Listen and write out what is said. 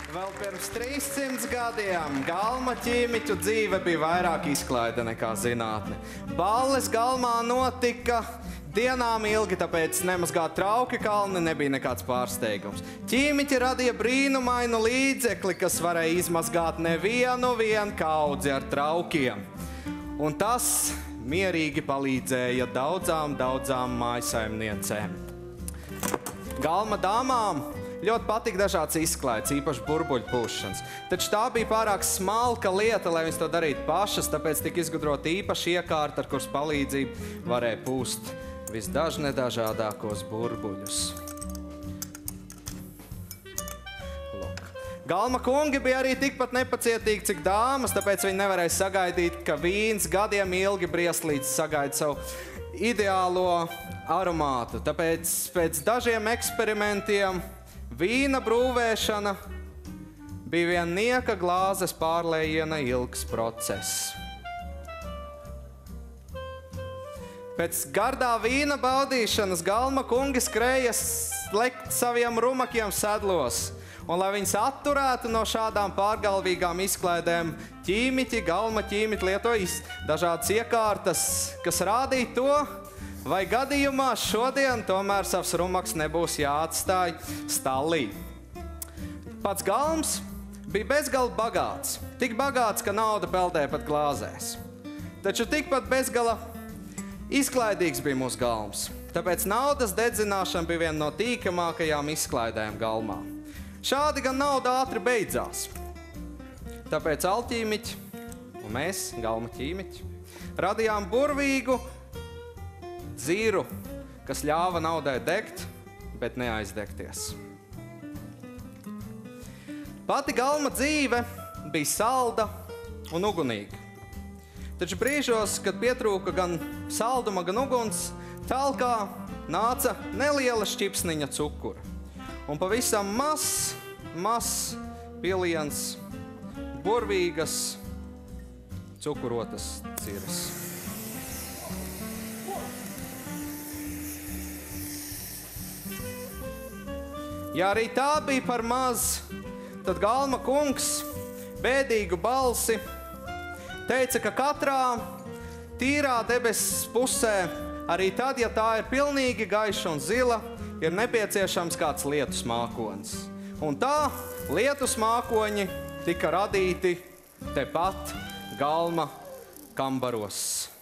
Vēl pirms 300 gadiem Galma ķīmiķu dzīve bija vairāk izklaide nekā zinātne. Balles Galmā notika dienām ilgi, tāpēc nemazgāt trauki kalni nebija nekāds pārsteigums. Ķīmiķi radīja brīnumainu līdzekli, kas varēja izmazgāt nevienu kaudzi ar traukiem. Un tas mierīgi palīdzēja daudzām mājsaimniecēm. Galma dāmām ļoti patika dažāds izklaides, īpaši burbuļu pūšanas. Taču tā bija pārāk smalka lieta, lai viņas to darītu pašas, tāpēc tika izgudrota īpaša iekārta, ar kuras palīdzību varēja pūst visdažādākos burbuļus. Galma kungi bija arī tikpat nepacietīgi, cik dāmas, tāpēc viņi nevarēja sagaidīt, ka vīns gadiem ilgi briest līdz sagaida savu ideālo aromātu. Tāpēc pēc dažiem eksperimentiem vīna brūvēšana bija vien nieka glāzes pārlējiena ilgs process. Pēc gardā vīna baudīšanas Galma kungi skrēja lekt saviem rumakiem sedlos. Un, lai viņus atturētu no šādām pārgalvīgām izklaidēm, Galma ķīmiķi lietoja dažādas iekārtas, kas rādīja to, vai gadījumā šodien tomēr savs rumaks nebūs jāatstāj stallī. Pats Galms bija bezgala bagāts, tik bagāts, ka nauda peldēja pat glāzēs. Taču tikpat bezgala izklaidīgs bija mūsu Galms, tāpēc naudas dedzināšana bija viena no tīkamākajām izklaidēm Galmā. Šādi gan nauda ātri beidzās. Tāpēc alķīmiķi un mēs, Galma ķīmiķi, radījām burvīgu dzīru, kas ļāva naudai degt, bet neaizdegties. Pati Galma dzīve bija salda un ugunīga. Taču brīžos, kad pietrūka gan salduma, gan uguns, talkā nāca neliela šķipsniņa cukura. Un pavisam mazs piliens burvīgas cukurotas ciras. Ja arī tā bija par maz, tad Galma kungs bēdīgu balsi teica, ka katrā tīrā debesis pusē, arī tad, ja tā ir pilnīgi gaiša un zila, ir nepieciešams kāds lietus mākonis. Un tā lietus mākoņi tika radīti tepat Galma kambaros.